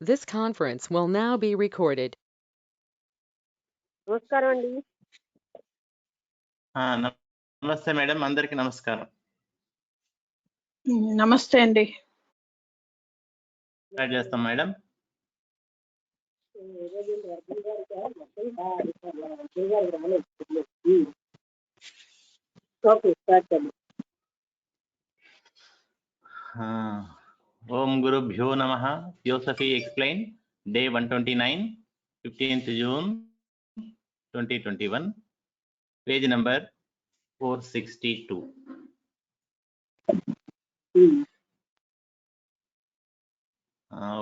This conference will now be recorded. నమస్కారం అండి. నమస్తే మేడం, అందరికి నమస్కారం. నమస్తే అండి. స్టార్ట్ చేస్తాం మేడం. ఓకే, స్టార్ట్ చేద్దాం. ఓం గురుభ్యో నమః. Theosophy explain, day 129, 15th June 2021, page number 462.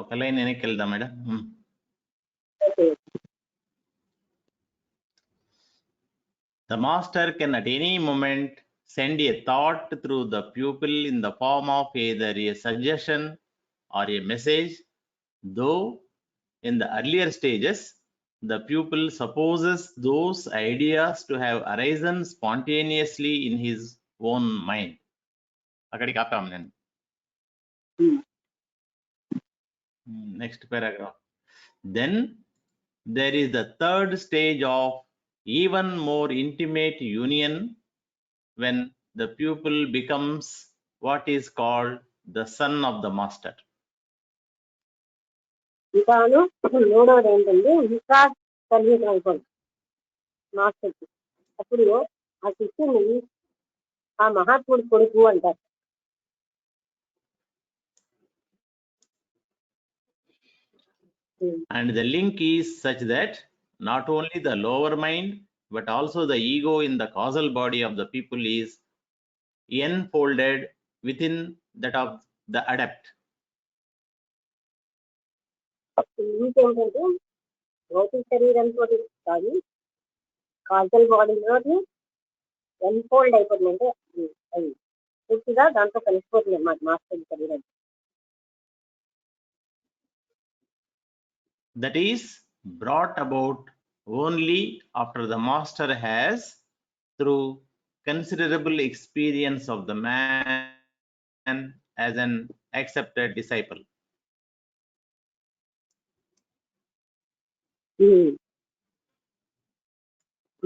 ఒక లైన్ వెనక్కి వెళ్దాం madam. The master can at any moment send a thought through the pupil in the form of either a suggestion or a message, though in the earlier stages the pupil supposes those ideas to have arisen spontaneously in his own mind. Akadiki aapam nenu. Next paragraph. Then there is the third stage of even more intimate union, when the pupil becomes what is called the son of the master. ఇంకాను మూడవది ఏంటంటే ఇంకా సన్నిహితం అయిపోయింది మాస్టర్కి. అప్పుడు ఆ శిష్యుని ఆ మహాత్ముడి కొడుకు అంటారు. And the link is such that not only the lower mind but also the ego in the causal body of the people is enfolded within that of the adept. ఇంకేంటంటే భౌతిక శరీరంతో కాదు, కాజల్ బాడీలోని ఎన్ఫోల్డ్ అయిపోతుంది. అంటే అది పూర్తిగా దాంతో కలిసిపోతుంది అన్నమాట మాస్టర్ శరీరం. That is brought about only after the master has, through considerable experience of the man as an accepted disciple.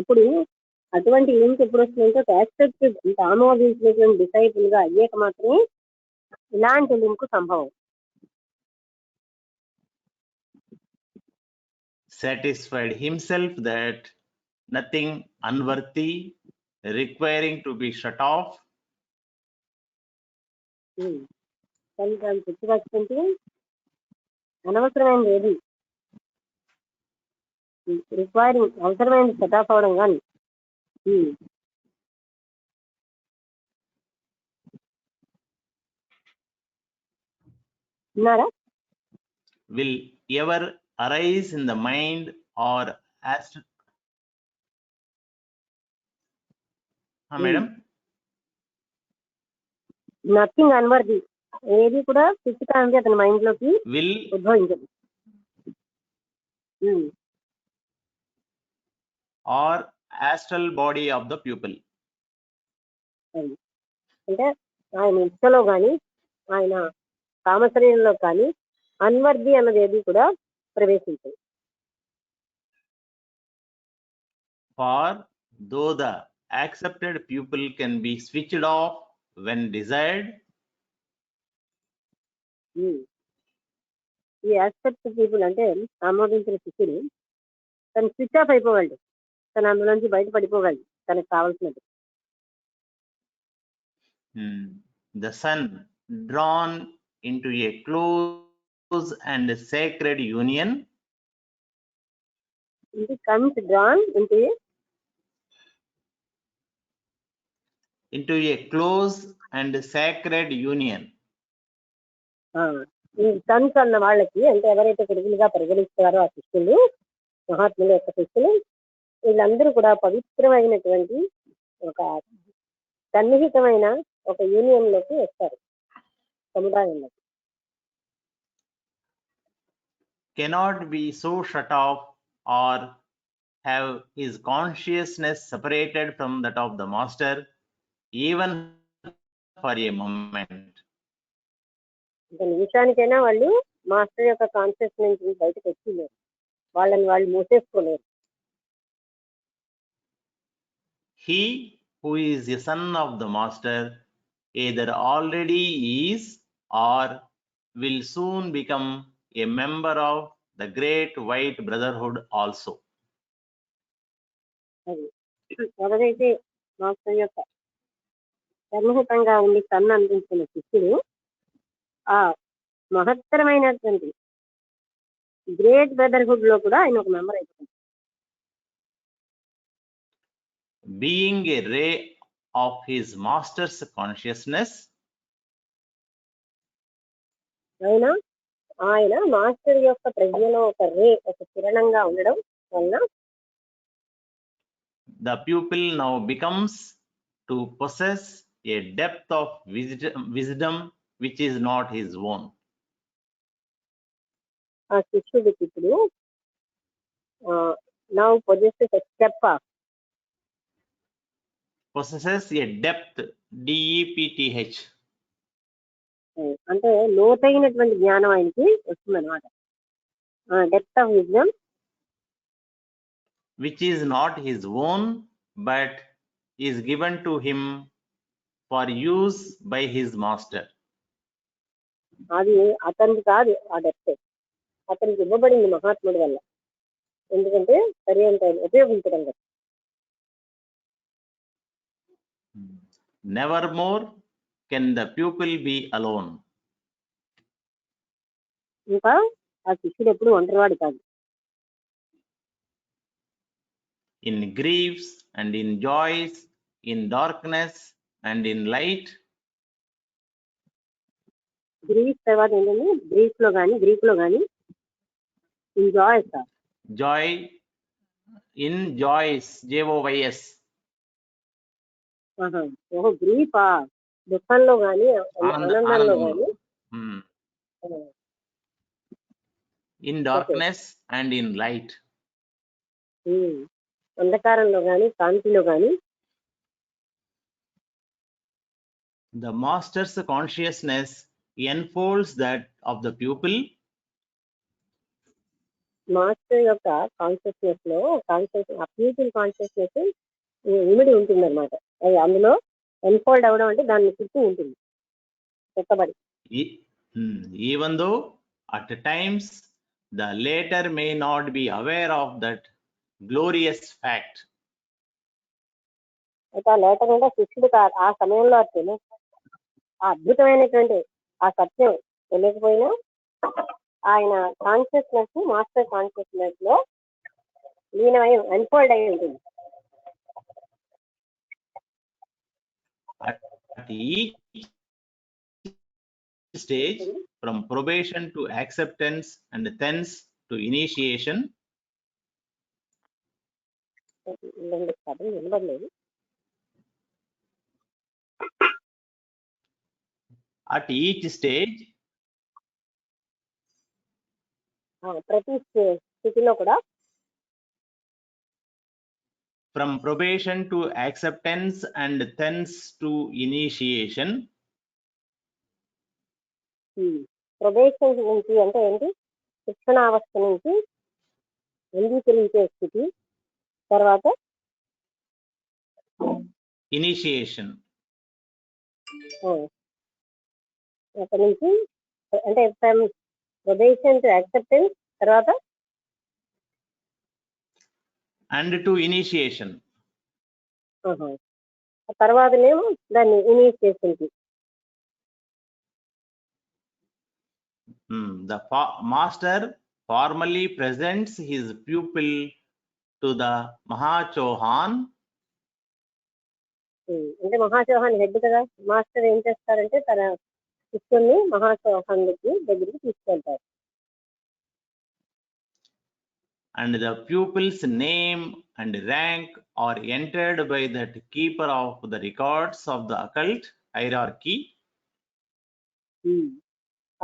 ఇప్పుడు అటువంటి లింక్ ఎప్పుడు వస్తుందంటే యాక్సెప్టెడ్ అంటే ఆమోదించినటువంటి డిసైపుల్ గా అయ్యాక మాత్రమే ఇలాంటి లింక్ సంభవం. Satisfied himself that nothing unworthy requiring to be shut off, దాన్ని గుర్తుపట్టుకుంటే అనవసరమైనది ఏది రిక్వైరింగ్ అవసరమైనది సెట్ ఆఫ్ అవడం కానీ విన్నారా, will ever arise in the mind or madam, nothing unworthy ఏది కూడా పిచ్చికాంతి అతని మైండ్ లోకి will ఉద్భవించదు. or astral body of the pupil. అంటే ఆయన ఇష్టలో కానీ ఆయన కామశరీరంలో కానీ అన్వర్ది అన్నది ఏది కూడా ప్రవేశించదు. For though the accepted pupil can be switched off when desired, ఈ యాక్సెప్ట్ పీపుల్ అంటే ఆమోదించిన శిష్యుడు తను స్విచ్ ఆఫ్ అయిపోగలడు, తను అందులోంచి బయటపడిపోగలడు తనకు కావాల్సినది. the son drawn into a close and sacred union, ఇది comes drawn into a close and sacred union. ఈ సన్స్ అన్న వాళ్ళకి అంటే ఎవరైతే కొడుకులుగా పరిగణిస్తారో ఆ శిష్యులు, మహాత్ముల యొక్క శిష్యులు, వీళ్ళందరూ కూడా పవిత్రమైనటువంటి ఒక సన్నిహితమైన ఒక యూనియన్ లోకి వస్తారు, సముదాయంలో. Cannot be so shut off or have his consciousness separated from that of the master even for a moment. ఒక నిమిషానికైనా వాళ్ళు మాస్టర్ యొక్క కాన్షియస్ నుంచి బయటకు వచ్చిలేరు, వాళ్ళని వాళ్ళు మూసేసుకోలేరు. He who is a son of the master either already is or will soon become a member of the great white brotherhood also. అది ఎవరైతే master యొక్క సన్నిహితంగా ఉండి కన్ను అందించిన శిష్యుడు ఆ మహత్తరమైనటువంటి గ్రేట్ బ్రదర్హుడ్ లో కూడా ఆయన ఒక మెంబర్ అయిపోతాడు. Being a ray of his master's consciousness, ఆయన మాస్టర్ యొక్క ప్రజ్ఞలో ఒక రే, ఒక కిరణంగా ఉండడం వలన the pupil now becomes to possess a depth of wisdom which is not his own. ఆ శిష్యుడికి ఇప్పుడు now possesses a step of, possesses a depth, depth, అంటే లోతైనటువంటి జ్ఞానం ఆయనకి వస్తుందన్నమాట. Depth of wisdom which is not his own but is given to him for use by his master. అది అతనికి కాదు, ఆ డెప్త్ అతనికి ఇవ్వబడింది మహాత్ముడి వల్ల, ఎందుకంటే సరి అంత ఉపయోగించడం కదా. Nevermore can the pupil be alone. ఇంకా ఆ శిష్యుడు ఎప్పుడు ఒంటరివాడు కాదు. In griefs and in joys, in darkness and in light. గ్రీస్ తర్వాత ఏంటంటే గ్రీక్ లో కానీ in joys, Joy, in joys, joys. Grief దుఃఖంలో కానీ ఆనందంలో కానీ, in darkness and in light. అంధకారంలో కానీ కాంతిలో కానీ The master's consciousness enfolds that of the pupil. Master యొక్క కాన్షియస్నెస్ లో ఆ ప్యూపిల్ కాన్షియస్నెస్ ఇమిడి ఉంటుంది అనమాట. అది అందులో ఎన్ఫోల్డ్ అవడం అంటే దాన్ని చుట్టూ ఉంటుంది పెట్టబడి. Even though at times the later may not be aware of that glorious fact. అయితే ఆ లేటర్ అంటే శిష్యుడు ఆ సమయంలో ఆ అద్భుతమైనటువంటి ఆ సత్యం తెలియకపోయినా ఆయన కాన్షియస్నెస్ మాస్టర్ కాన్షియస్నెస్ లో లీనమై అన్ఫోల్డ్ అయి ఉంటుంది. At each stage, from probation to acceptance and thence to initiation. At each stage, ప్రతి స్థితిలో కూడా from probation to acceptance and thence to initiation. Probation నుంచి అంటే ఏంటి, శిక్షణావస్థ నుంచి అంగీకరించే స్థితి, తర్వాత ఇనిషియేషన్, అక్కడి నుంచి అంటే ప్రొబేషన్ టు యాక్సెప్టెన్స్, తర్వాత అండ్ టు ఇనిషియేషన్, తర్వాతనేమో దాన్ని ఇనిషియేషన్ కి. The master formally presents his pupil to the Mahachohan. అంటే మహాచౌహాన్ హెడ్ కదా, మాస్టర్ ఏం చేస్తారంటే తన శిష్యుల్ని మహాచౌహాన్ దగ్గరికి తీసుకెళ్తారు. And the pupil's name and rank are entered by that keeper of the records of the occult hierarchy.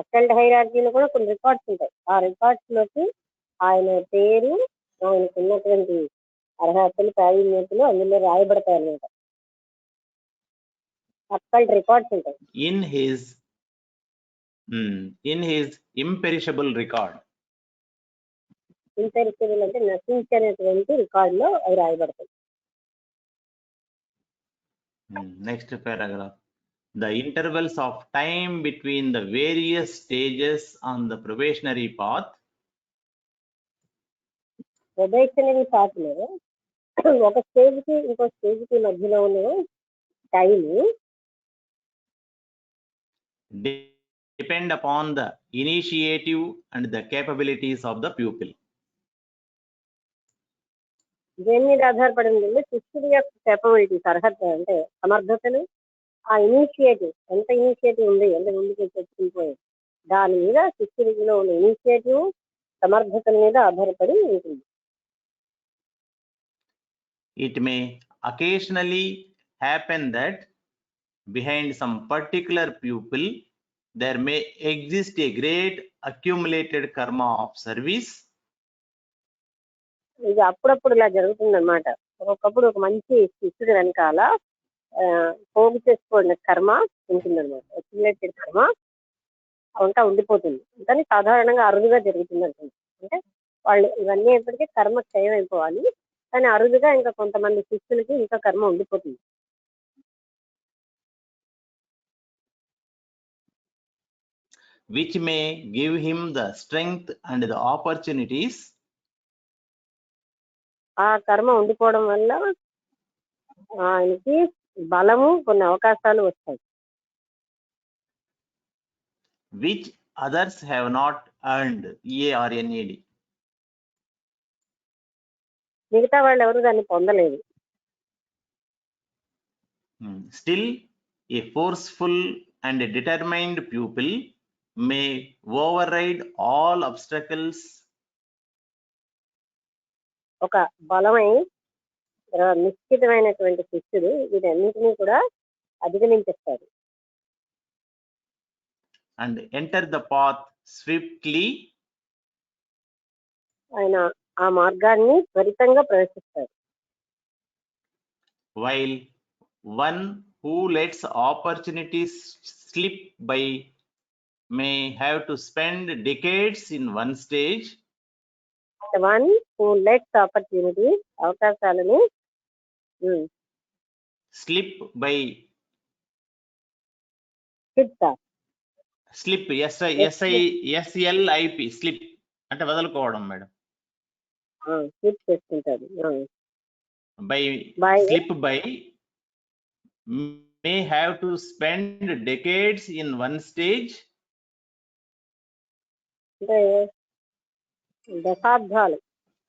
Occult హైరార్కీలో కూడా కొన్ని రికార్డ్స్ ఉంటాయి. ఆ రికార్డ్స్ లోకి ఆయన పేరు, ఆయనకు ఉన్నటువంటి అర్హతలు, ప్రావీణ్యతలు అందులో రాయబడతాయి అన్నమాట. అక్కల్ట్ రికార్డ్స్ ఉంటాయి. In his in his imperishable record. Imperishable అంటే నశించనటువంటి రికార్డులో అవి రాయబడతాయి. Next paragraph. The intervals of time between the various stages on the probationary path. Probationary path లో ఒక స్టేజ్ కి ఇంకో స్టేజ్ కి మధ్యలో ఉన్న time depend upon the initiative and the capabilities of the pupil. దేని మీద ఆధారపడి ఉంటుంది? శిష్యుడి యొక్క కేపబిలిటీస్, అర్హత అంటే సమర్థతలు, ఆ ఇనిషియేటివ్ ఎంత ఇనిషియేటివ్ ఉంది, ఎంత ముందుకు తెచ్చుకుపోయేది, దాని మీద శిష్యుడిలో ఉన్న ఇనిషియేటివ్ సమర్థతల మీద ఆధారపడి ఉంటుంది. It may occasionally happen that behind some particular pupil there may exist a great accumulated karma of service. ఇది అప్పుడప్పుడు ఇలా జరుగుతుంది అనమాట. ఒకప్పుడు ఒక మంచి శిష్యుడి వెనకాల పోగు చేసుకోండి కర్మ ఉంటుందన్నమాట. అక్యుములేటెడ్ కర్మ అంతా ఉండిపోతుంది. కానీ సాధారణంగా అరుదుగా జరుగుతుంది అంటుంది. అంటే వాళ్ళు ఇవన్నీ ఎప్పటికీ కర్మ క్షయం అయిపోవాలి, కానీ అరుదుగా ఇంకా కొంతమంది శిష్యులకి ఇంకా కర్మ ఉండిపోతుంది. Which may give him the strength and the opportunities. ఆ కర్మ ఉండిపోవడం వల్ల ఆయనకి బలము, కొన్ని అవకాశాలు వస్తాయి. Which others have not earned. EARNED. మిగతా వాళ్ళు ఎవరు దాన్ని పొందలేదు. Still, a forceful and a determined pupil may override all obstacles. ఒక బలమై నిశ్చితమైనటువంటి శిష్యుడు వీటన్నిటినీ కూడా అధిగమించేస్తాడు. And enter the path swiftly. ఆయన ఆ మార్గాన్ని త్వరితంగా ప్రవేశిస్తాడు. While one who lets opportunities slip by may have to spend decades in one stage. The one who lets opportunities, అవకాశాలను slip by slip SLIP slip అంటే వదులుకోవడం మేడం. స్లిప్ చేసుకుంటాడు. by slip by may have to spend decades in one stage. అంటే దశాబ్దాలు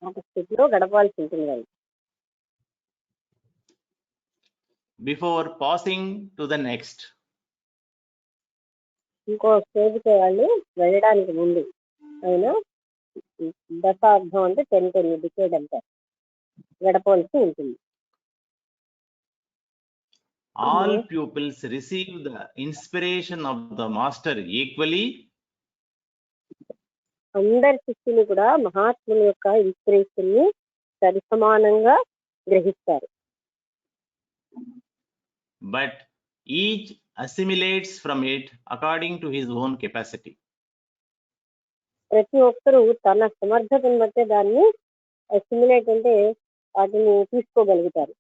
ఒక స్థితిలో గడపాల్సి ఉంటుంది వాళ్ళు. Before passing to the next. ఇంకో స్టేజ్కి వాళ్ళు వెళ్ళడానికి ముందు ఆయన దశాబ్దం అంటే 10 డికేడ్ అంటారు, గడపవలసి ఉంటుంది. All pupils receive the inspiration of the master equally. అందరి శిష్యులు కూడా మహాత్ముల యొక్క ఇన్స్పిరేషన్ ని సరిసమానంగా గ్రహిస్తారు. But each assimilates from it according to his own capacity. ప్రతి ఒక్కరూ తన సమర్థతను బట్టి దాన్ని అసిమిలేట్ అంటే వాటిని తీసుకోగలుగుతారు.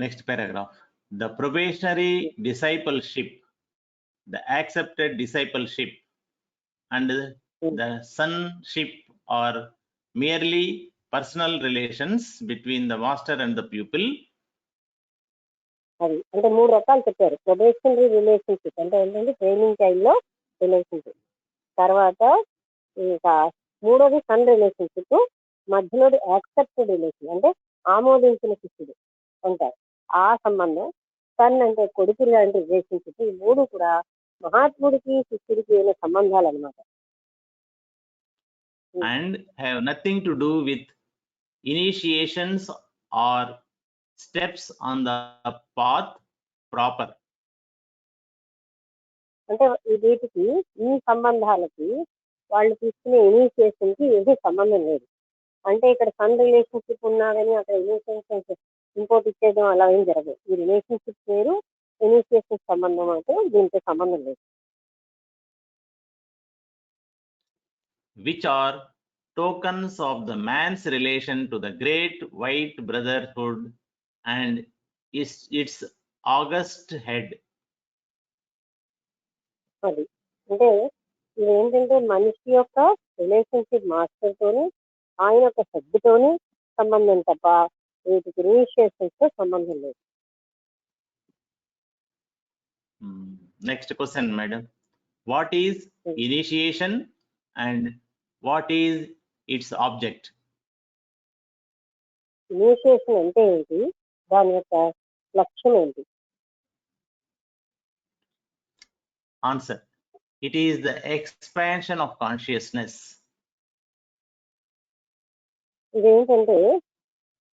Next paragraph. The probationary discipleship, the accepted discipleship, and the sonship are merely personal relations between the master and the pupil. అది అంటే 3 రకాలు చెప్పారు. ప్రొబేషనరీ రిలేషన్షిప్ అంటే ఏంటంటే ట్రైనింగ్ టైంలో రిలేషన్షిప్, తర్వాత ఇంకా మూడోది సన్ రిలేషన్షిప్, మధ్యలోది యాక్సెప్టెడ్ రిలేషన్ అంటే ఆమోదించిన శిష్యుడు అంటారు ఆ సంబంధం. సన్ అంటే కొడుకు లాంటి రిలేషన్షిప్. ఈ 3 కూడా మహాత్ముడికి శిష్యుడికి అయిన సంబంధాలు అన్నమాట. And have nothing to do with initiations or steps on the path proper. అంటే వీటికి, ఈ సంబంధాలకి వాళ్ళు తీసుకునే ఇనిషియేషన్ కి ఏది సంబంధం లేదు. అంటే ఇక్కడ సన్ రిలేషన్షిప్ ఉన్నాడని అక్కడ ఇనిషియేషన్ ఇంకోటి ఇచ్చేయడం అలా ఏం జరగదు. ఈ రిలేషన్షిప్ వేరు, ఇనిషియేషన్ సంబంధం అంటే దీంతో సంబంధం లేదు. Which are tokens of the man's relation to the great white brotherhood and its august head. అది అంటే ఇది ఏంటంటే మనిషి యొక్క రిలేషన్షిప్ మాస్టర్ తోని ఆయన యొక్క హెడ్తోని సంబంధం తప్ప వీటికి ఇనిషియేషన్స్ తో సంబంధం లేదు. Next question, madam. What is initiation and what is its object? Initiation అంటే ఏంటి, దాని యొక్క లక్ష్యం ఏంటి? Answer: it is the expansion of consciousness. ఇదేంటంటే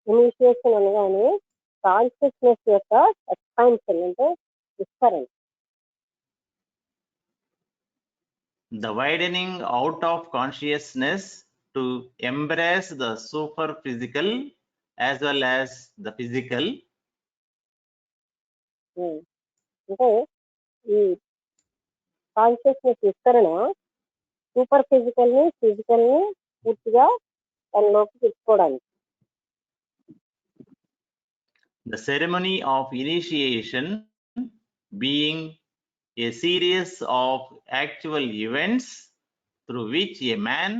ఇనిషియేషన్ అనగానే కాన్షియస్నెస్ యొక్క ఎక్స్పాన్షన్ అంటే విస్తరణ. The widening out of consciousness to embrace the super physical as well as the physical. అంటే ఈ కాన్షియస్నెస్ విస్తరణ సూపర్ ఫిజికల్ ని పూర్తిగా తనలోకి తెచ్చుకోవడానికి. The ceremony of initiation being a series of actual events through which a man.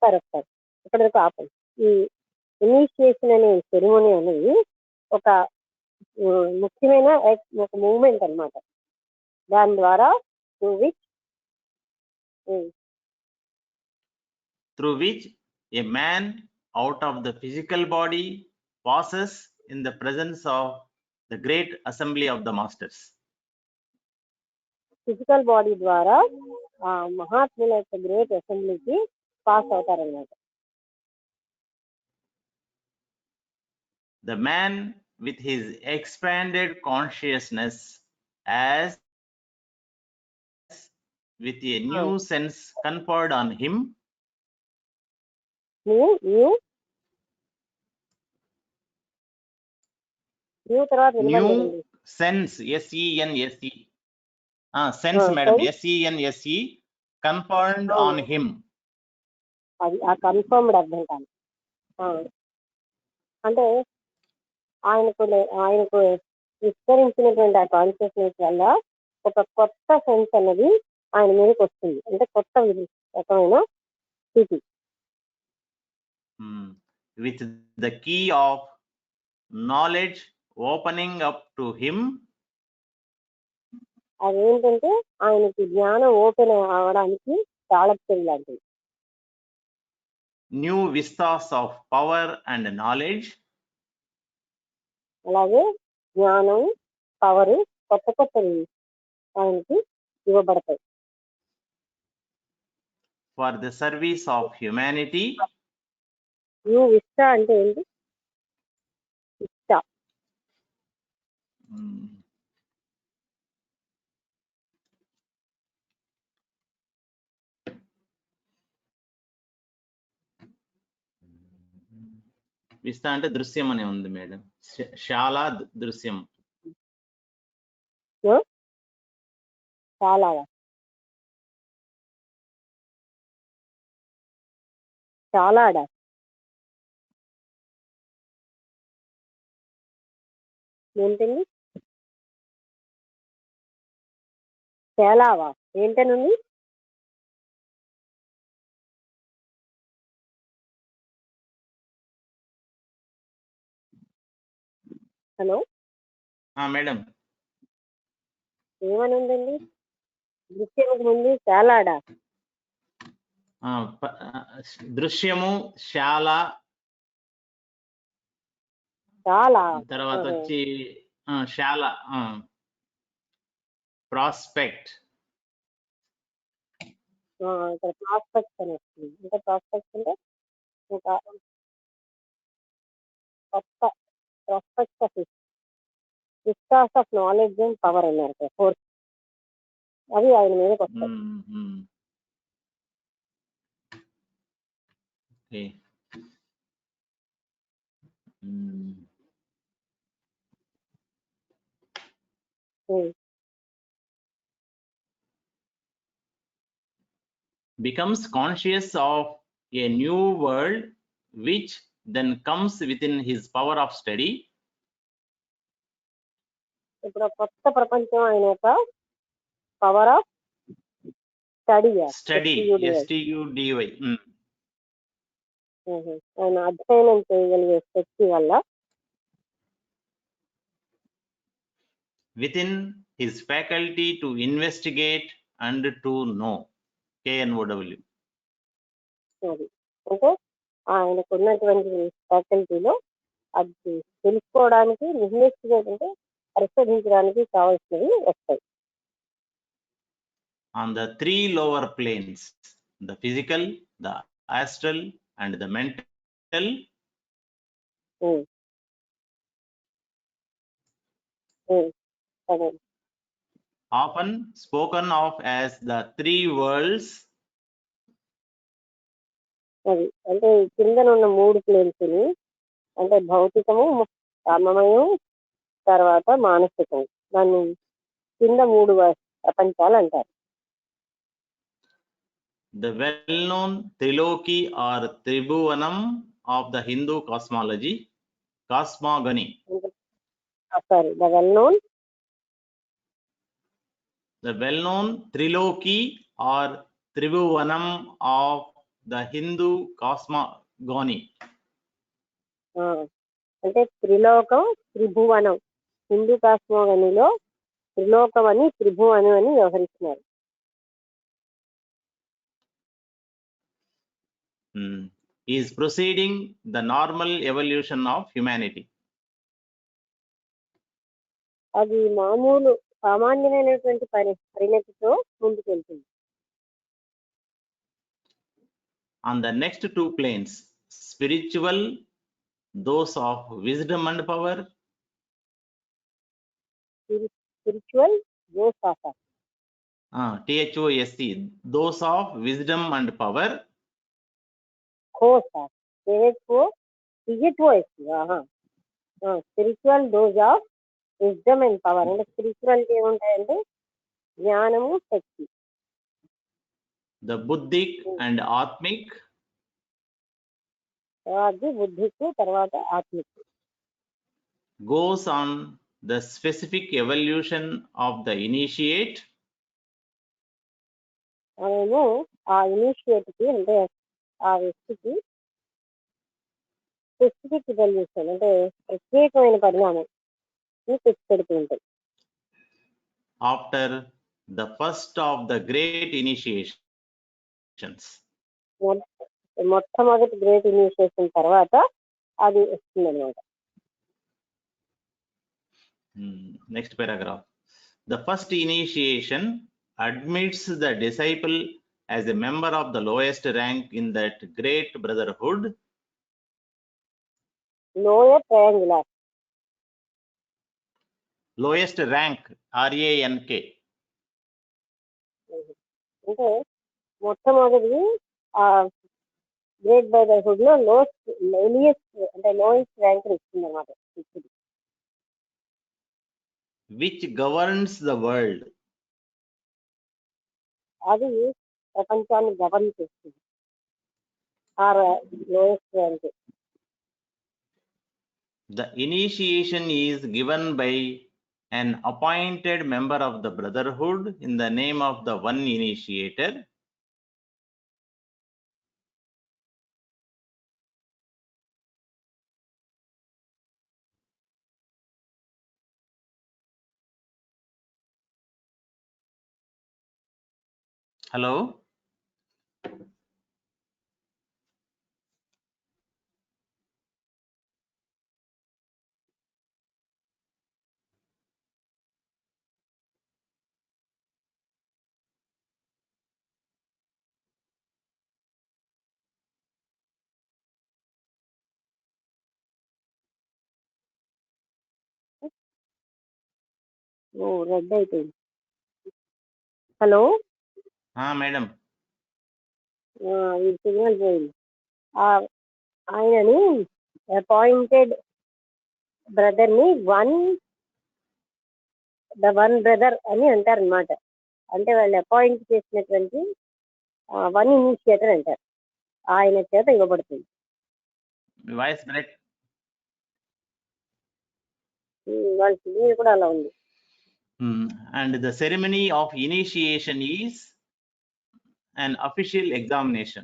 Correct. ఇక్కడ ఆపండి. ఈ initiation అనే సెరిమోనీ అనేది ఒక ముఖ్యమైన ఒక మూమెంట్ అన్నమాట. దాని ద్వారా through which a man out of the physical body passes in the presence of the great assembly of the masters. Physical body ద్వారా ఆ మహాత్ముల యొక్క గ్రేట్ అసెంబ్లీకి pass అవుతారన్నమాట. The man with his expanded consciousness as with a new sense conferred on him. New sense, S-E-N-S-E. Sense, madam, S-E-N-S-E, conferred on him. అది ఆ confirmed అర్థం కాదు. అంటే ఆయనకు విస్తరించినటువంటి ఆ కాన్షియస్నెస్ వల్ల ఒక కొత్త సెన్స్ అనేది ఆయన మీదకి వస్తుంది. అంటే కొత్త రకమైన స్థితి. With the key of knowledge opening up to him. అదేంటంటే ఆయనకి జ్ఞానం ఓపెన్ అవడానికి తాళపత్రి లాంటిది. New vistas of power and knowledge. అలాగే జ్ఞానం, పవర్, కొత్తవి ఆయనకి ఇవ్వబడతాయి. For the service of humanity. New vista అంటే ఏంటి? విస్టా విస్తా అంటే దృశ్యం అనే ఉంది మేడం. చాలా దృశ్యం. చాలా ఏంటండి? చాలావా ఏంటనండి? హలో మేడం, ఏమని ఉందండి? దృశ్యముకు ముందు చాలాడా? దృశ్యము, చాలా తర్వాత వచ్చి చాలా ప్రాస్పెక్ట్. ఇక్కడ ప్రాస్పెక్ట్ అని వస్తుంది. అంటే ప్రాస్పెక్ట్ అంటే ఇంకా కొత్త prospect of Vistas of knowledge and power అన్నారు కదా, ఫోర్స్. అవి ఆయన మీదకి వస్తాయి. becomes conscious of a new world which then comes within his power of study. ఇప్పుడు కొత్త ప్రపంచం ఆయన యొక్క power of study Study, STUDY. ఆయన అధ్యయనం చేయగలిగే శక్తి వల్ల within his faculty to investigate and to know. KNOW. అది అంటే ఆయనకు ఉన్నటువంటి ఫ్యాకల్టీలో అది తెలుసుకోవడానికి ఇన్వెస్టిగేట్ అంటే పరిశోధించడానికి కావాల్సినవి వస్తాయి. On the three lower planes, the physical, the astral, and the mental, often spoken of as the three worlds. అది అంటే కింద ఉన్న 3 ప్లేన్స్ ని అంటే భౌతికము, కామమయం, తర్వాత మానసికం, దాన్ని కింద 3 ప్రపంచాలు అంటారు. The well-known Triloki or Tribhuvanam of the Hindu cosmogony. Sorry, the well-known Triloki or Tribhuvanam of the Hindu cosmogony. అంటే త్రిలోకం, త్రిభువనం. హిందూ కాస్మోగనీలో త్రిలోకం అని, త్రిభువనం అని వ్యవహరిస్తున్నారు. He is proceeding the normal evolution of humanity. అది మామూలు సామాన్యమైనటువంటి పరిణతితో ముందుకు వెళ్తుంది. On the next 2 planes, spiritual, those of wisdom and power. Spiritual, those of THOSE, those of wisdom and power. Spiritual dose of wisdom and power. అంటే spirituality ఏముంటాయంటే జ్ఞానము, శక్తి. The buddhic and atmic. అది buddhic, తర్వాత ఆత్మిక్. Goes on the specific evolution of the initiate. మేము ఆ initiate కి అంటే ఆ వ్యక్తికి స్పెసిఫిక్ ఎవల్యూషన్ అంటే ప్రత్యేకమైన పరిణామం పెడుతూ ఉంటాయి. After the first of the great initiations. మొట్టమొదటి గ్రేట్ ఇనిషియేషన్ తర్వాత అది వస్తుంది అన్నమాట. Next paragraph. The first initiation admits the disciple as a member of the lowest rank in that great brotherhood. Lower triangular. Lowest rank, RANK. అంటే మొట్టమొదటి great brotherhood లో lowest rank ఇస్తుంది అన్నమాట. Which governs the world. అది ప్రపంచాన్ని govern చేస్తుంది. Lowest rank. The initiation is given by an appointed member of the brotherhood in the name of the one initiator. Hello? Red అయిపోయింది. Hello madam. Signal పోయింది. ఆయనని appointed brother ని one the one brother అని అంటారు అనమాట. అంటే వాళ్ళు appoint చేసినటువంటి వన్ ఇనిషియేటర్ అంటారు. ఆయన చేత ఇవ్వబడుతుంది. Voice break. వాళ్ళ సినిమా కూడా అలా ఉంది. And the ceremony of initiation is an official examination.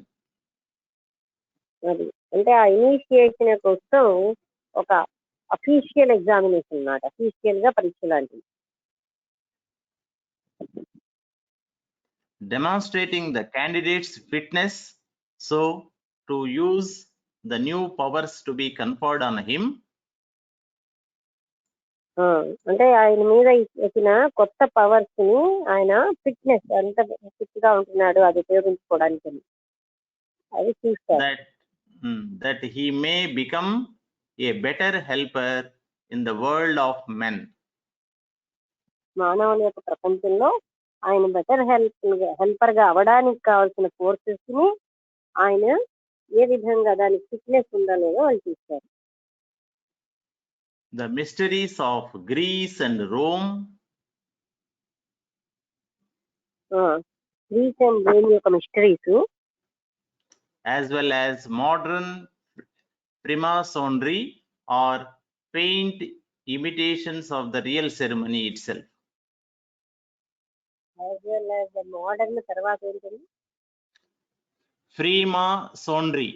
అది అంటే ఆ ఇనిషియేషన్ కోసం ఒక అఫీషియల్ ఎగ్జామినేషన్ అన్నమాట. అఫీషియల్ గా పరీక్ష లాంటిది. Demonstrating the candidate's fitness so to use the new powers to be conferred on him. అంటే ఆయన మీద వచ్చిన కొత్త పవర్స్ ని ఆయన ఫిట్నెస్ ఎంత ఫిట్ గా ఉంటున్నాడు అది ఉపయోగించుకోవడానికి అది చూస్తారు. That he may become a better helper in the world of men. మానవుల యొక్క ప్రపంచంలో ఆయన బెటర్ హెల్పర్ గా అవడానికి కావాల్సిన కోర్సెస్ ని ఆయన ఏ విధంగా దానికి ఫిట్నెస్ ఉందా లేదో వాళ్ళు చూస్తారు. The mysteries of Greece and Rome. Grace and Rome యొక్క mysteries, as well as modern Freemasonry or faint imitations of the real ceremony itself. as well as the modern తర్వాత ఏంటండి? Freemasonry,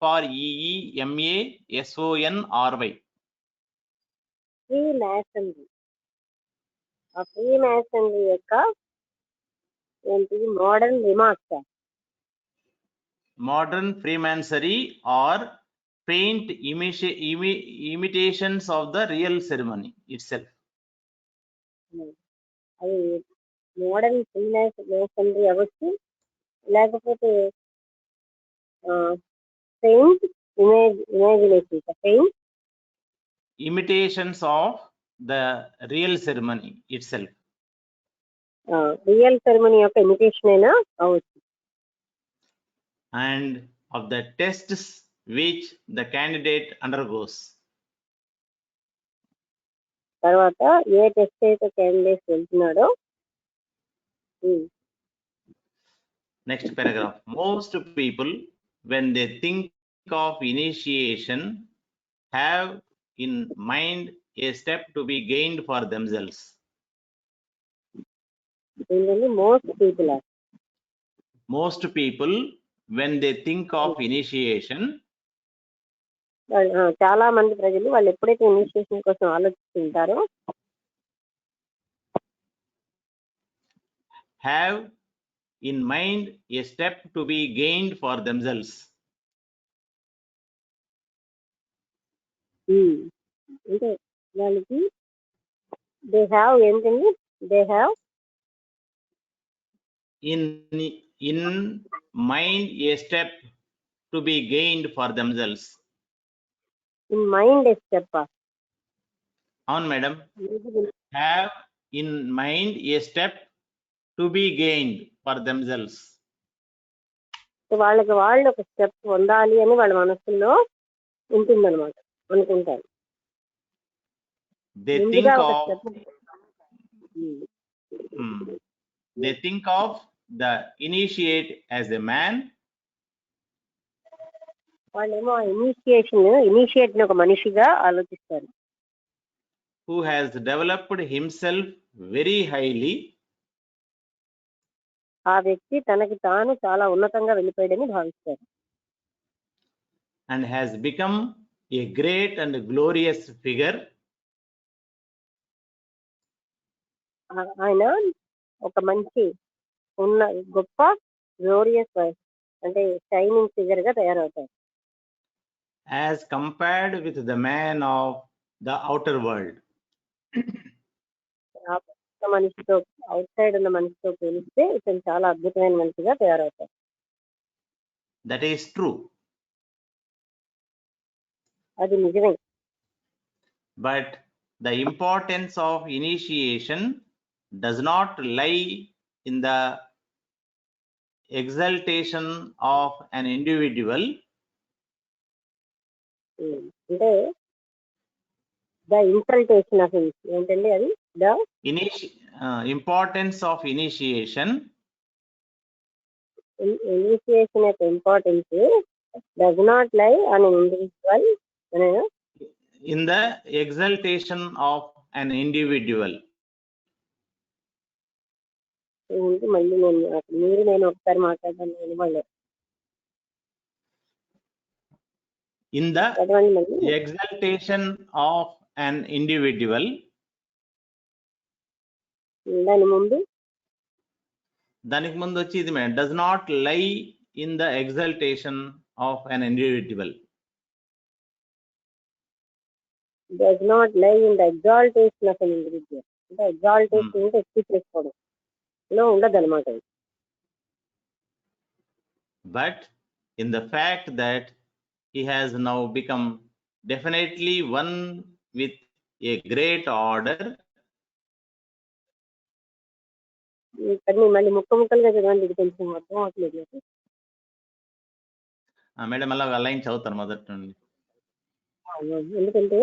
FREEMASONRY. Free masonry. ఆ free masonry యొక్క ఏంటి? Modern remarks. Modern Freemasonry or faint imitations of the real ceremony itself. అది modern free masonry అవ్వచ్చు, లేకపోతే paint imagination, paint imitations of the real ceremony itself. Real ceremony యొక్క imitation అయినా అవ్వచ్చు. And of the tests which the candidate undergoes. తర్వాత ఏ test అయితే candidate వెళ్తున్నాడో. Next paragraph. Most people, when they think of initiation, have in mind a step to be gained for themselves. Most people, when they think of initiation, చాలా మంది ప్రజలు వాళ్ళు ఎప్పుడైతే initiation కోసం ఆలోచిస్తుంటారో have in mind a step to be gained for themselves. అంటే వాళ్ళకి they have ఏంటండి? They have in mind a step to be gained for themselves. In mind a step. On madam. Have in mind a step to be gained for themselves. వాళ్ళకి వాళ్ళు ఒక step పొందాలి అని వాళ్ళ మనసులో ఉంటుందన్నమాట, అనుకుంటారు. They think of the initiate as a man. వాళ్ళేమో ఇనిషియేట్ ని ఒక మనిషిగా ఆలోచిస్తారు. Who has developed himself very highly. ఆ వ్యక్తి తనకి తాను చాలా ఉన్నతంగా వెళ్ళిపోయాడని భావిస్తారు. And has become a great and glorious figure. ఆయన ఒక మంచి ఉన్న గొప్ప గ్లోరియస్ అంటే షైనింగ్ ఫిగర్ గా తయారవుతారు. As compared with the man of the outer world. మనిషితో అవుట్ సైడ్ ఉన్న మనిషితో పోలిస్తే ఇతను చాలా అద్భుతమైన మనిషిగా తయారవుతారు. That is true. అది నిజమే. But the importance of initiation does not lie in the exaltation of an individual. అంటే ద ఇన్సల్టేషన్ ఆఫ్ ఏంటండి అది? The importance of initiation initiation యొక్క importance does not lie on an individual in the exaltation of an individual. మళ్ళీ నేను ఒకసారి మాట్లాడతాను వినబడలేదు. In the exaltation of an individual. దానికి ముందు వచ్చి ఇది madam does not lie in the exaltation of an individual. Does not lie in the exaltation of an individual. అంటే exaltation అంటే ఎక్కువ చేసుకోవడం లో ఉండదు అనమాట. But in the fact that he has now become definitely one with a great order. మళ్ళీ ముక్కలుగా చదవండి, ఇది కొంచెం అర్థం అవట్లేదు. మేడం అలా లైన్ చదువుతాను మొదటి నుండి. ఎందుకంటే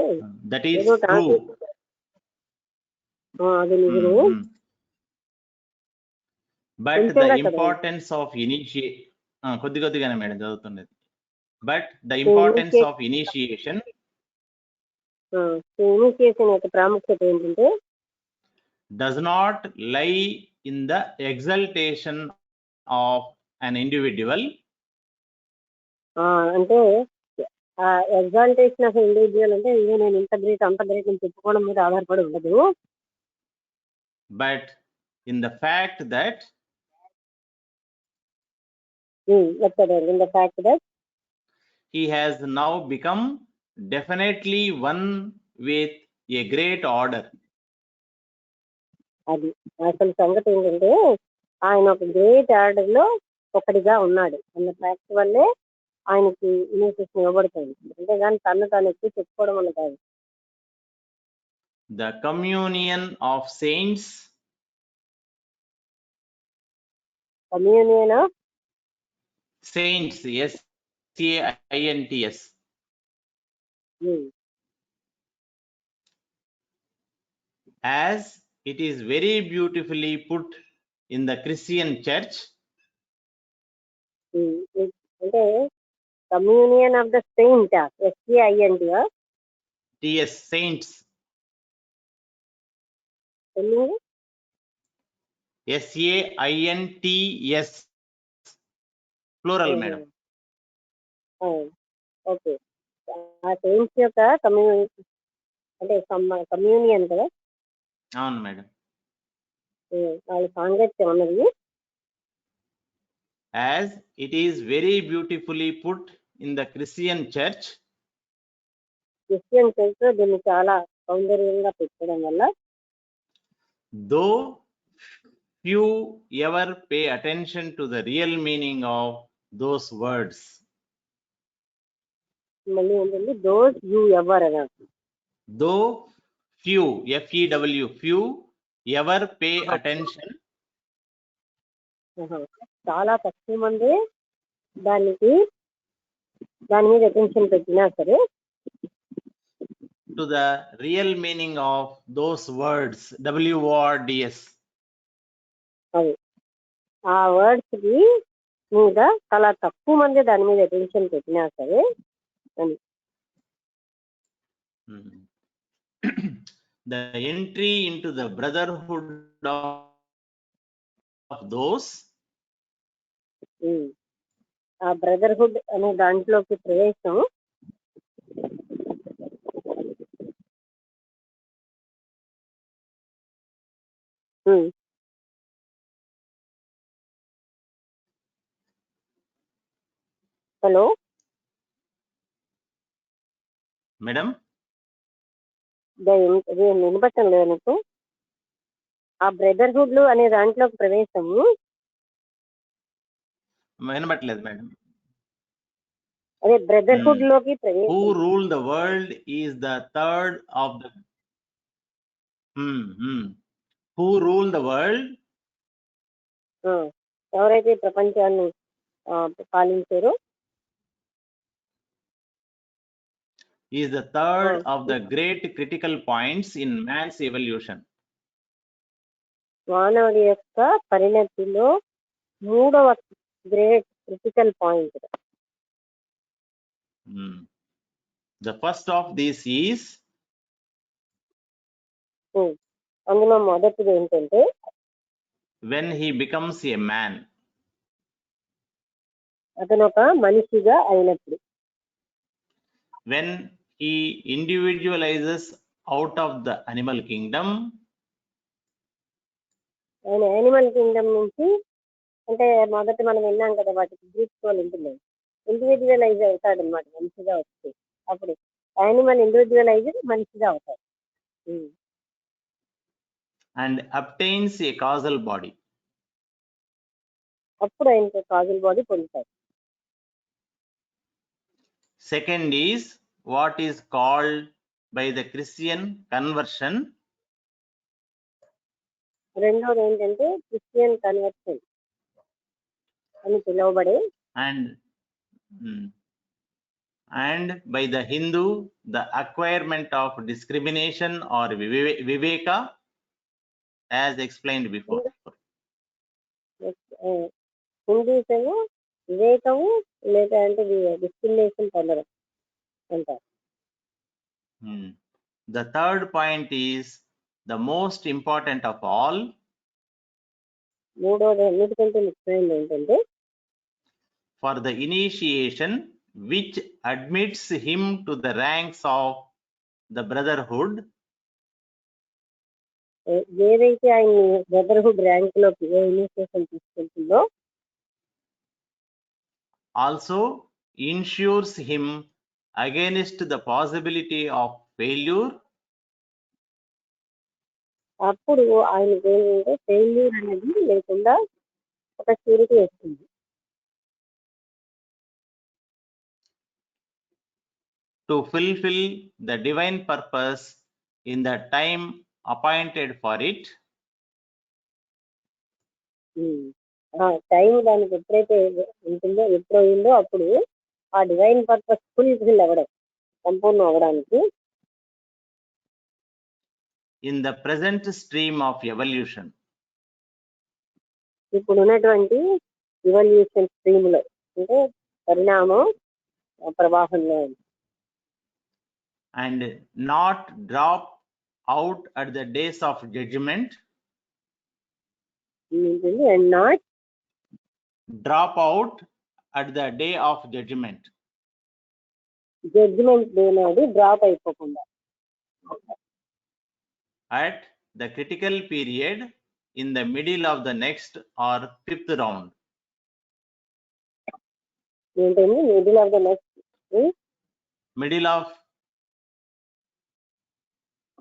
that is true. అది నిజమే. But the importance of కొద్దిగానే మేడం చదువుతున్నది. But the importance of initiation యొక్క ప్రాముఖ్యత ఏంటంటే does not lie in the exaltation of an individual. అంటే ఎగ్జాల్టేషన్ ఆఫ్ ఇండివిజువల్ అంటే ఇదే నేను ఇంత గ్రేట్ అంత గ్రేట్ అని చెప్పుకోవడం మీద ఆధారపడి ఉండదు. But in the fact that in the fact that he has now become definitely one with a great order. అది అసలు సంగతి ఏంటంటే ఆయన ఒక గ్రేట్ ఆర్డర్ లో ఒకటిగా ఉన్నాడు అన్న ఫ్యాక్ట్ వల్లే ఆయనకి ఇనిషియేషన్ ఇవ్వబడుతుంది. అంటే కానీ తను ఎక్కువ చెప్పుకోవడం వల్ల కాదు. The communion of saints. Communion of saints, S-A-I-N-T-S. As it is very beautifully put in the Christian church. అంటే communion of the saint, S-A-I-N-T, T-S, saints. S-A-I-N-T-S, plural madam. Okay, ఆ saints యొక్క అంటే కమ్యూనియన్ కదా. అవును madam. వాళ్ళ సాంగత్యం అన్నది as it is very beautifully put in the Christian church. Christian church దీన్ని చాలా సౌందర్యంగా పెట్టడం వల్ల though few ever pay attention to the real meaning of those words. మళ్ళీ ఏంటంటే those you ever అన్నారు. though few, F-E-W, few ever pay attention. చాలా తక్కువ మంది దాని మీద అటెన్షన్ పెట్టినా సరే to the real meaning of those words, W-O-R-D-S. అది ఆ వర్డ్స్ కి మీద చాలా తక్కువ మంది దాని మీద అటెన్షన్ పెట్టినా సరే అని. The entry into the brotherhood of those. ఆ బ్రదర్హుడ్ అనే దాంట్లోకి ప్రవేశం హలో మేడం వినపట్టం లేదు నీకు. ఆ బ్రదర్హుడ్ అనే దాంట్లోకి ప్రవేశం వినపట్లేదు మేడం. అదే బ్రదర్హుడ్ లోకి ప్రవేశం. who rule the world is the third of the who rule the world. ఎవరైతే ప్రపంచాన్ని పాలించారో is the third of the great critical points in man's evolution. మానవుడి యొక్క పరిణతిలో మూడవ great critical point. The first of these is అందులో మొదటిది ఏంటంటే when he becomes a man. అతను ఒక మనిషిగా అయినప్పుడు. When he individualizes out of the animal kingdom. ఆయన యానిమల్ కింగ్డమ్ నుంచి, అంటే మొదట మనం విన్నాం కదా వాటికి గ్రూప్స్ వాళ్ళు ఉంటుంది, ఇండివిజువలైజ్ అవుతాడు అనమాట మనిషిగా వచ్చి. అప్పుడు యానిమల్ ఇండివిజువలైజ్ మనిషిగా అవుతాడు. And obtains a causal body. అప్పుడు ఆయనకి కాజల్ బాడీ పొందుతాడు. Second is what is called by the Christian conversion. రెండోది ఏంటంటే క్రిస్టియన్ కన్వర్షన్ అని పిలువబడే, and by the Hindu the acquirement of discrimination or viveka, as explained before. Hindus ఏమో వివేకము లేదా అంటే డిస్క్రిమినేషన్ పొందడం అంటారు. The third point is the most important of all. మూడోది అన్నిటికంటే ముఖ్యమైనది ఏంటంటే for the initiation which admits him to the ranks of the brotherhood. ఏదైతే ఆయన బ్రదర్హుడ్ ర్యాంక్ లోకి initiation తీసుకెళ్తుందో, also ensures him against the possibility of failure. అప్పుడు ఆయనకి ఏంటంటే ఫెయిల్యూర్ అనేది లేకుండా ఒక షూరిటీ వస్తుంది. To fulfill the divine purpose in the time appointed for it. Time దానికి ఎప్పుడైతే ఉంటుందో, ఎప్పుడు అయిందో అప్పుడు ఆ డివైన్ పర్పస్ ఫుల్ఫిల్ అవ్వడం, సంపూర్ణం అవ్వడానికి in the present stream of evolution. ఇప్పుడు ఉన్నటువంటి ఎవల్యూషన్ స్ట్రీమ్ లో, అంటే పరిణామం ప్రవాహంలో, and not drop out at the days of judgment. and not drop out at the day of judgment. Judgment day నాడు డ్రాప్ అయిపోకుండా, at the critical period in the middle of the next or fifth round. ఏంటండి middle of the next, middle of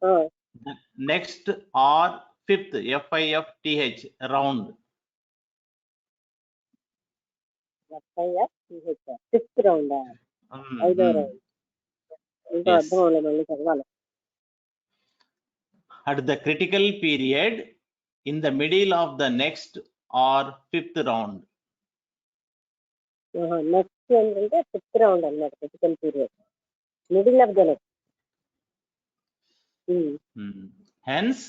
the next or fifth, fifth round. Fifth round, ఐదో round. ఇంకా అర్థం అవ్వలేదు, మళ్ళీ చదవాలి. at the critical period in the middle of the next or fifth round. Next ఏంటంటే fifth round అన్నమాట, critical period, middle of the next. Hence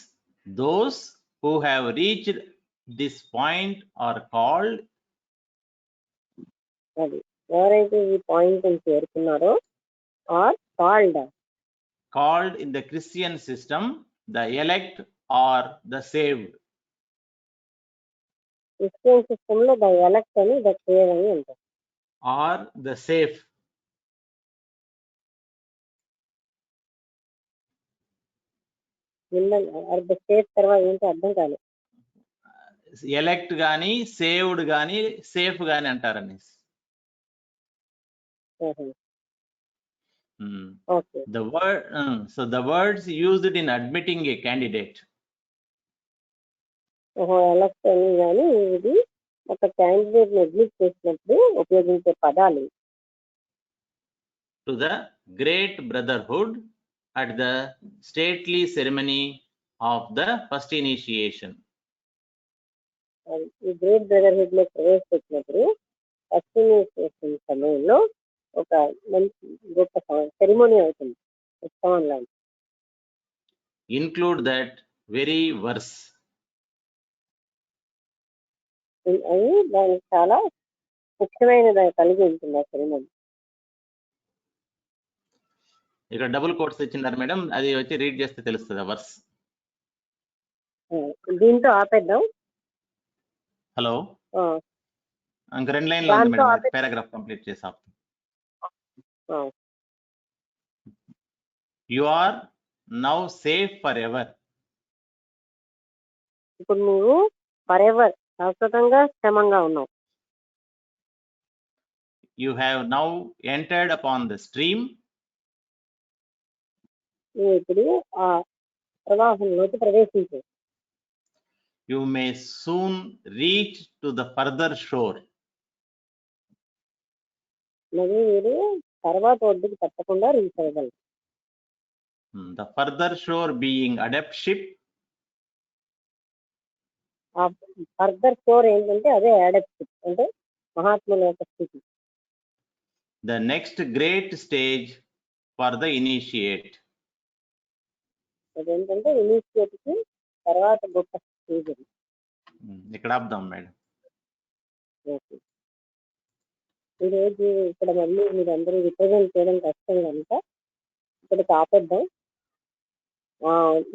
those who have reached this point are called, అది ఎవరైతే ఈ point చేరుకున్నారో are called in the Christian system the elect or the saved. Christian system లో the elect అని, the save అని అంటారు, or the safe. The safe తర్వాత ఏంటో అర్థం కాలేదు. ఎలెక్ట్ గాని సేవ్డ్ గాని సేఫ్ గాని అంటారని. The word so the words used in admitting a candidate. Elect అని కానీ ఇది ఒక క్యాండిడేట్ ని అడ్మిట్ చేసినప్పుడు ఉపయోగించే పదాలు. To the great brotherhood at the stately ceremony of the first initiation. ఈ గ్రేట్ బ్రదర్హుడ్ లో ప్రవేశపెట్టినప్పుడు ఫస్ట్ ఇనిషియేషన్ సమయంలో ఒక మంచి గొప్ప సెరిమోనీ అవుతుంది, ఉత్సవం లాంటి. Include that very verse. అది దానికి చాలా ముఖ్యమైనది కలిగి ఉంటుంది ఆ సినిమా. ఇక్కడ డబుల్ కోట్స్ ఇచ్చినారు మేడం, అది వచ్చి రీడ్ చేస్తే తెలుస్తుంది ఆ వర్స్. దీంతో ఆపేద్దాం. హలో, ఇంక 2 లైన్లు ఉంది మేడం, పారాగ్రాఫ్ కంప్లీట్ చేసి ఆపుతాం. You are now safe forever. ఇప్పుడు నువ్వు ఫర్ ఎవర్ శాశ్వతంగా క్షేమంగా ఉన్నావు. You have now entered upon the stream. నువ్వు ఇప్పుడు ఆ ప్రవాహంలోకి ప్రవేశించావు. You may soon reach to the further shore. మరి మీరు తర్వాత ఒడ్డుకి తప్పకుండా రీచ్ అవ్వగలరు. The further shore being adeptship. ఆ ఫర్దర్ షోర్ ఏంటంటే అదే అడెప్ట్ షిప్, అంటే మహాత్ముల యొక్క స్థితి. The next great stage for the initiate. అదేంటంటే ఇనిషియేట్ కి తర్వాత గొప్ప స్టేజ్. ఇక్కడ ఆపుదాం మేడం. ఈరోజు ఇక్కడ మళ్ళీ మీరు అందరూ రిప్రజెంట్ చేయడం కష్టం కనుక ఇక్కడికి ఆపేద్దాం.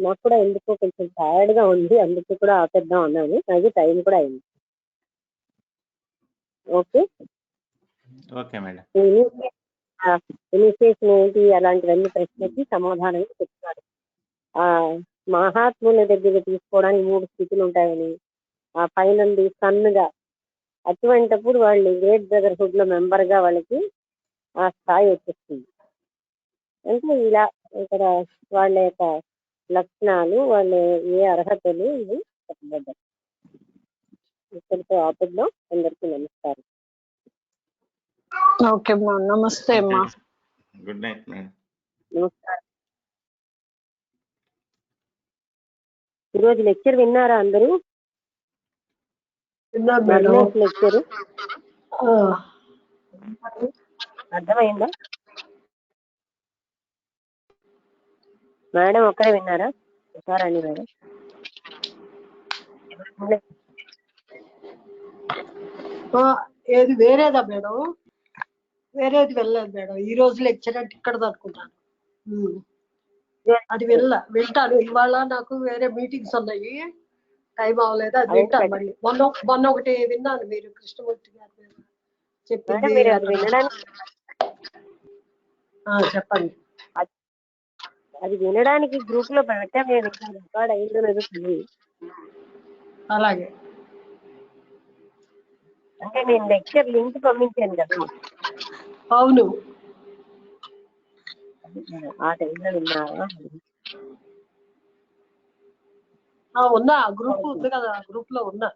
నాకు కూడా ఎందుకో కొంచెం టైర్డ్ గా ఉంది, అందుకు కూడా ఆపేద్దాం అన్నాను. అది టైం కూడా అయింది. Okay okay madam. ఇనిషియేషన్ ఏంటి అలాంటివన్నీ ప్రశ్నకి సమాధానం చెప్తారు. మహాత్ముల దగ్గర తీసుకోవడానికి 3 స్థితులు ఉంటాయని, ఆ పైన సన్గా, అటువంటిప్పుడు వాళ్ళు గ్రేట్ బ్రదర్హుడ్ లో మెంబర్ గా వాళ్ళకి ఆ స్థాయి వచ్చేస్తుంది. అంటే ఇలా ఇక్కడ వాళ్ళ యొక్క లక్షణాలు, వాళ్ళ ఏ అర్హతలు ఇవి చెప్పబడ్డాయి. ఇక్కడితో ఆపేద్దాం. అందరికీ నమస్కారం. ఓకే అమ్మా, నమస్తే అమ్మా. Good night madam. నమస్కారం. ఈరోజు లెక్చర్ విన్నారా అందరూ? లెక్చర్ అర్థమైందా? మేడం ఒక్కరే విన్నారా? విన్నారండి మేడం? ఏది వేరేదా మేడం? వేరేది వెళ్ళలేదు మేడం. ఈ రోజు లెక్చర్ అంటే ఇక్కడ అనుకుంటాను. అది వింటాను. ఇవాళ నాకు వేరే మీటింగ్స్ ఉన్నాయి, టైం అవ్వలేదు. అది వింటాను మళ్ళీ. మొన్న ఒకటి విన్నాను, మీరు కృష్ణమూర్తి గారి మీద చెప్పింది. చెప్పండి. అది వినడానికి గ్రూప్ లో పెట్టాను నేను, రికార్డ్ అయిందో లేదో తెలియదు. అలాగే, అంటే నేను లెక్చర్ లింక్ పంపించాను కదా. అవును, ఆ టైంలో విన్నావా? ఉన్నా, గ్రూప్ ఉంది కదా, గ్రూప్ లో ఉన్నా.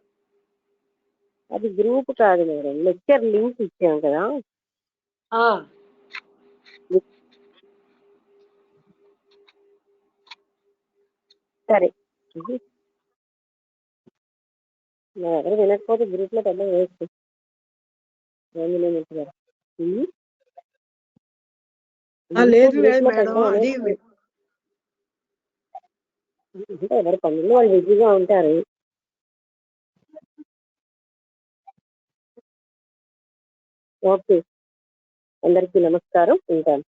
అది గ్రూప్ కాదు మేడం, లెక్చర్ లింక్ ఇచ్చాం కదా. సరే, ఎవరు వినకపోతే గ్రూప్ లో పెద్ద వేస్ట్. అంటే ఎవరి పనులు వాళ్ళు బిజీగా ఉంటారు. ఓకే, అందరికీ నమస్కారం. ఉంటాను.